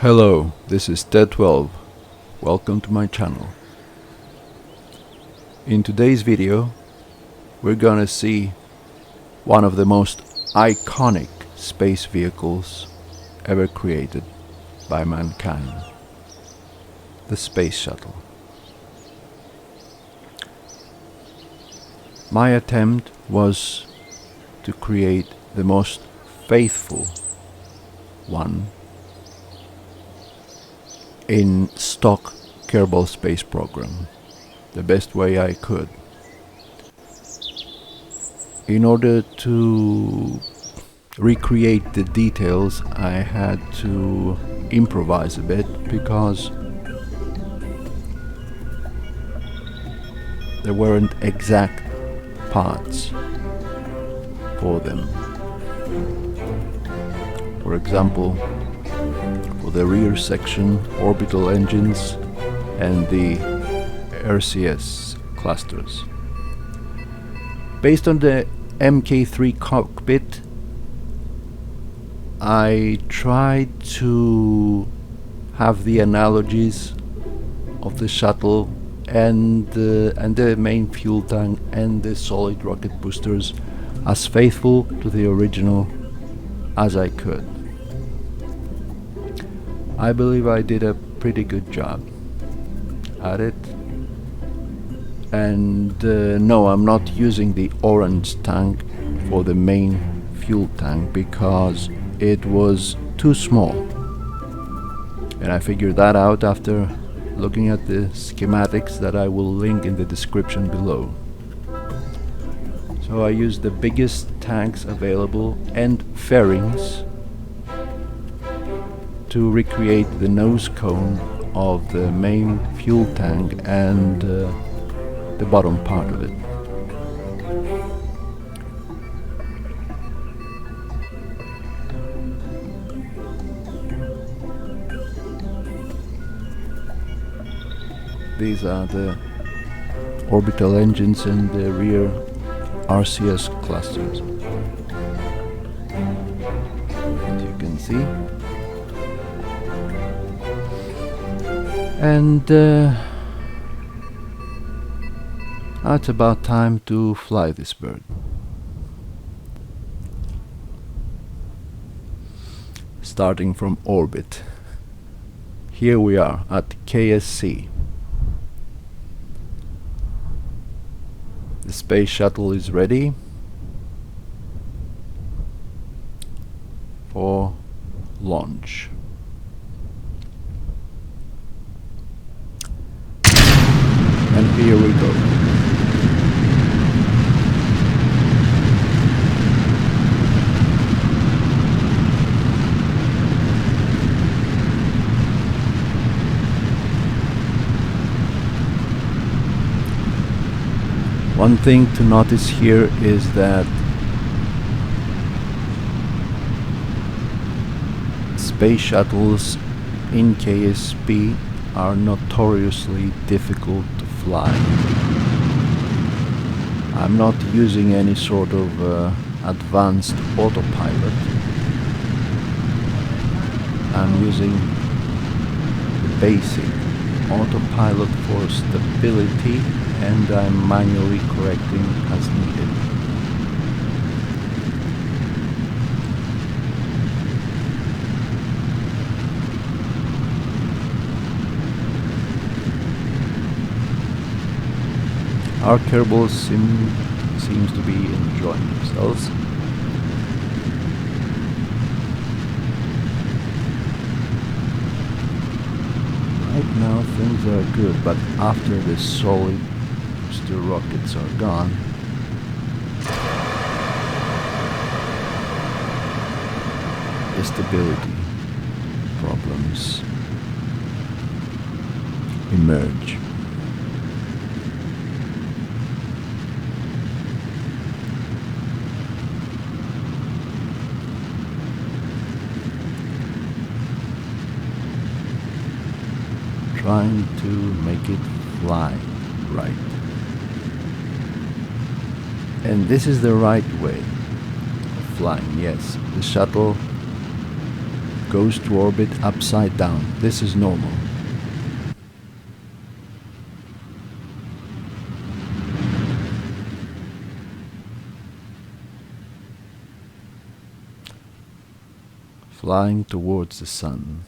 Hello, this is Ted12. Welcome to my channel. In today's video, we're gonna see one of the most iconic space vehicles ever created by mankind, the Space Shuttle. My attempt was to create the most faithful one in stock Kerbal Space Program, the best way I could. In order to recreate the details, I had to improvise a bit because there weren't exact parts for them. For example, for the rear section, orbital engines and the RCS clusters. Based on the Mk3 cockpit, I tried to have the analogies of the shuttle and the main fuel tank and the solid rocket boosters as faithful to the original as I could. I believe I did a pretty good job at it. And no, I'm not using the orange tank for the main fuel tank because it was too small. And I figured that out after looking at the schematics that I will link in the description below. So I used the biggest tanks available and fairings to recreate the nose cone of the main fuel tank and the bottom part of it. These are the orbital engines and the rear RCS clusters, as you can see. And it's about time to fly this bird. Starting from orbit. Here we are at KSC. The Space Shuttle is ready for launch. And here we go. One thing to notice here is that space shuttles in KSP are notoriously difficult to fly. I'm not using any sort of advanced autopilot. I'm using the basic autopilot for stability, and I'm manually correcting as needed. Our Kerbals seems to be enjoying themselves. Right now things are good, but after the solid booster rockets are gone, the stability problems emerge. Trying to make it fly right. And this is the right way of flying, yes. The shuttle goes to orbit upside down. This is normal. Flying towards the sun.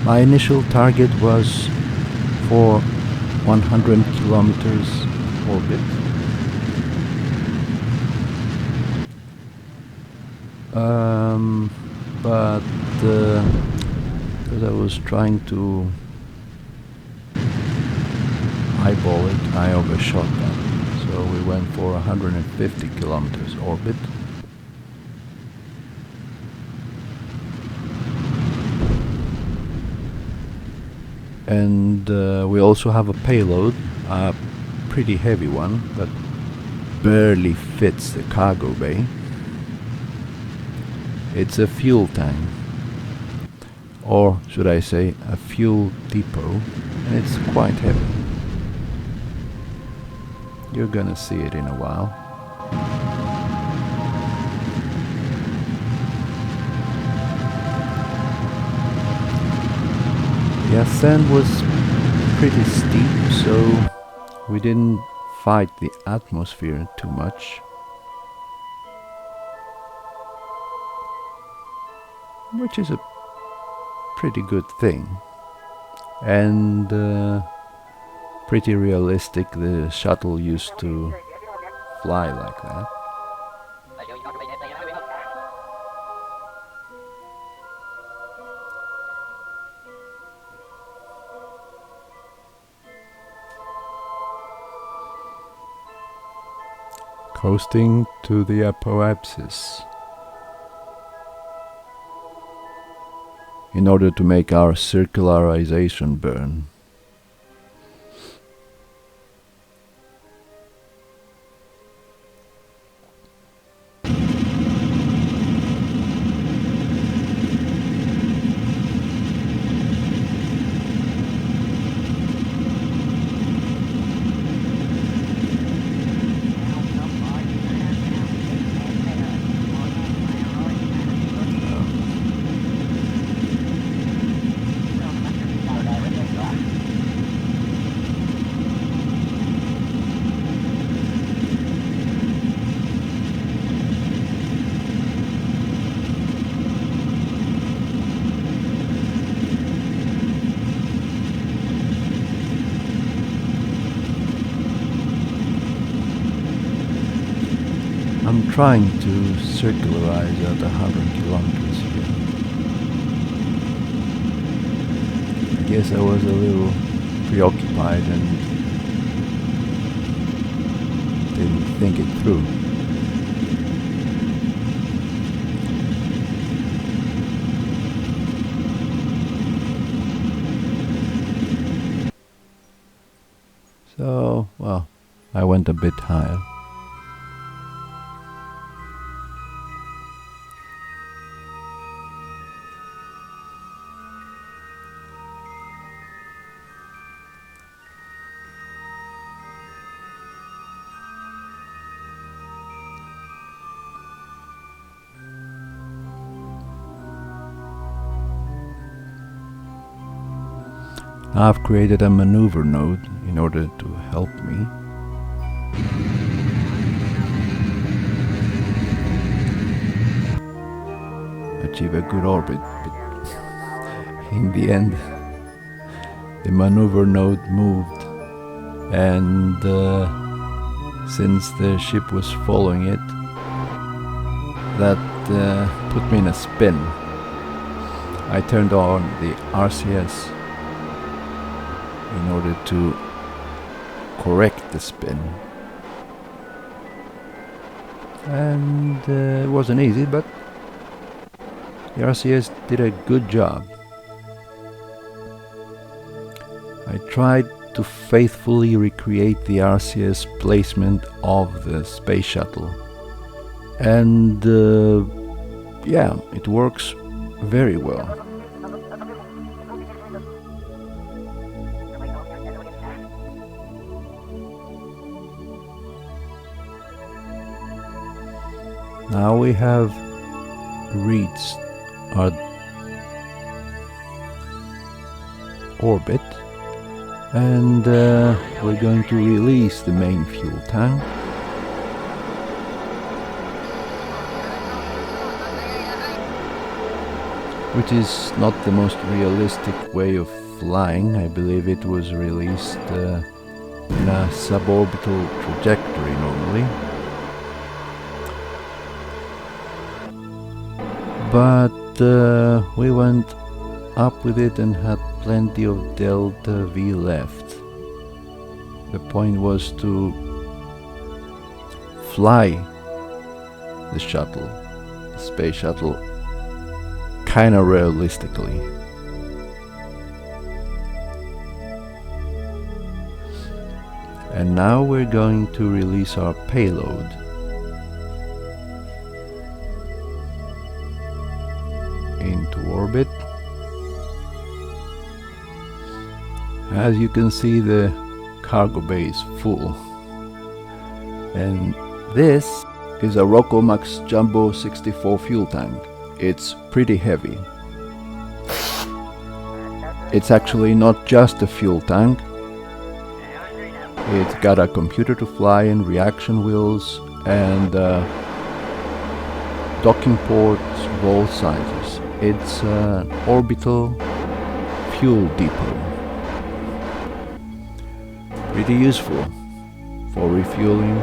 My initial target was for 100 kilometers orbit. But because I was trying to eyeball it, I overshot that. So we went for 150 kilometers orbit. And we also have a payload, a pretty heavy one, that barely fits the cargo bay. It's a fuel tank, or should I say a fuel depot, and it's quite heavy. You're gonna see it in a while. The ascent was pretty steep, so we didn't fight the atmosphere too much. Which is a pretty good thing. And pretty realistic. The shuttle used to fly like that. Coasting to the apoapsis in order to make our circularization burn. I'm trying to circularize at 100 kilometers here. I guess I was a little preoccupied and didn't think it through. So, well, I went a bit higher. I've created a maneuver node in order to help me. Achieve a good orbit, but in the end the maneuver node moved, and since the ship was following it, that put me in a spin. I turned on the RCS in order to correct the spin, and it wasn't easy, but the RCS did a good job. I tried to faithfully recreate the RCS placement of the Space Shuttle. And yeah, it works very well. Now we have reached our orbit, and we're going to release the main fuel tank. Which is not the most realistic way of flying. I believe it was released in a suborbital trajectory normally. But we went up with it and had plenty of delta V left. The point was to fly the shuttle, the space shuttle, kinda realistically. And now we're going to release our payload. Into orbit. As you can see, the cargo bay is full. And this is a Rockomax Jumbo 64 fuel tank. It's pretty heavy. It's actually not just a fuel tank. It's got a computer to fly and reaction wheels and docking ports of all sizes. It's an orbital fuel depot. Pretty useful for refueling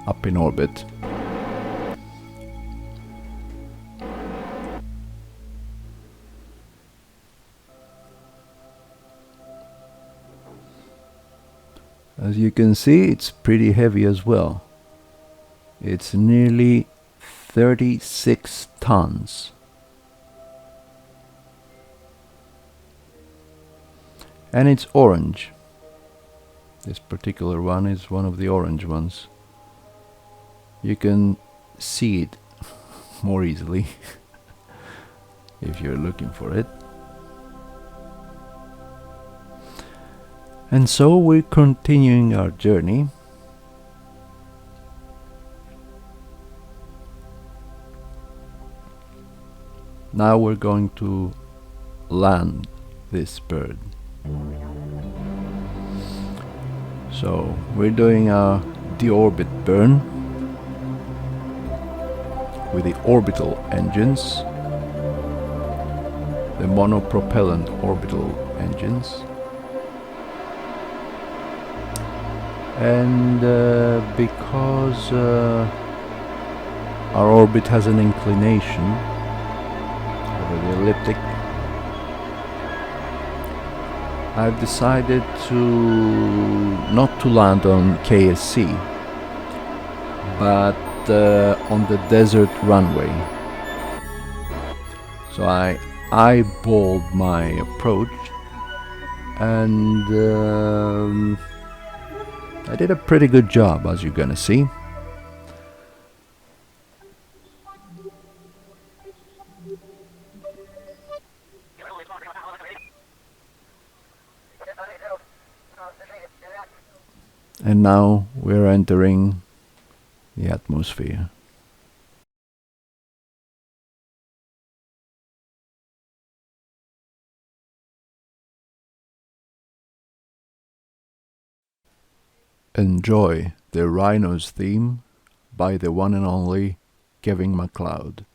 up in orbit. As you can see, it's pretty heavy as well. It's nearly 36 tons. And it's orange. This particular one is one of the orange ones. You can see it more easily if you're looking for it. And so we're continuing our journey. Now we're going to land this bird. So we're doing a deorbit burn with the orbital engines, the monopropellant orbital engines. And because our orbit has an inclination over the elliptic, I've decided not to land on KSC, but on the desert runway. So I eyeballed my approach, and I did a pretty good job, as you're gonna see. And now we're entering the atmosphere. Enjoy the Rynos theme by the one and only Kevin MacLeod.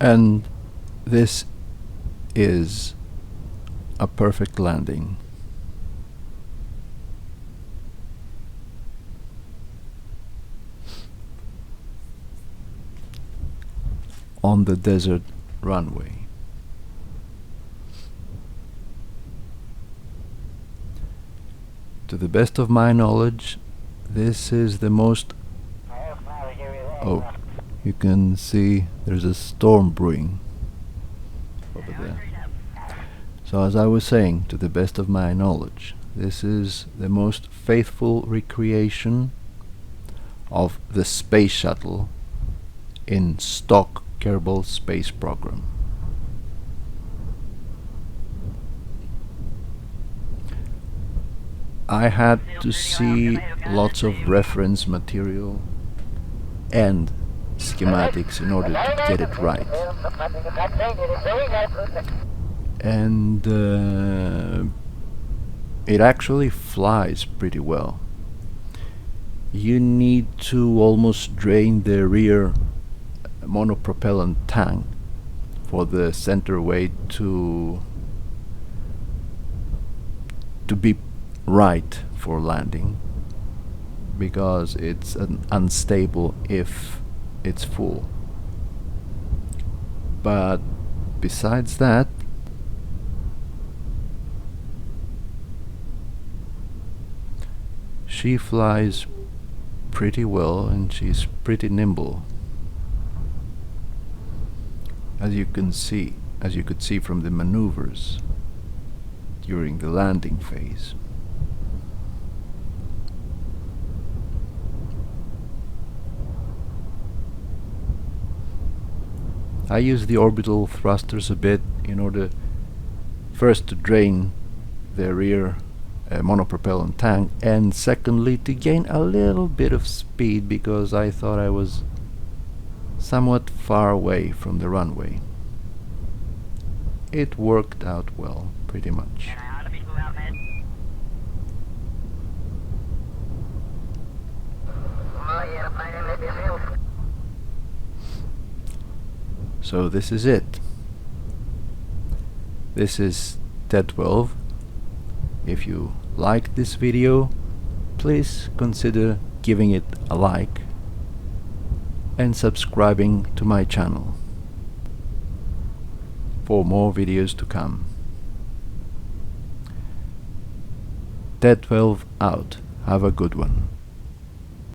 And this is a perfect landing. On the desert runway. To the best of my knowledge, this is the most... Oh, you can see there's a storm brewing over there. So as I was saying, to the best of my knowledge, this is the most faithful recreation of the Space Shuttle in stock Kerbal Space Program. I had to see lots of reference material and schematics in order to get it right. And it actually flies pretty well. You need to almost drain the rear monopropellant tank for the center weight to be right for landing, because it's unstable if it's full. But besides that, she flies pretty well and she's pretty nimble, as you could see from the maneuvers during the landing phase. I use the orbital thrusters a bit in order first to drain the rear monopropellant tank, and secondly to gain a little bit of speed, because I thought I was somewhat far away from the runway. It worked out well, pretty much. So this is it. This is TED12. If you liked this video, please consider giving it a like and subscribing to my channel for more videos to come. TED12 out. Have a good one.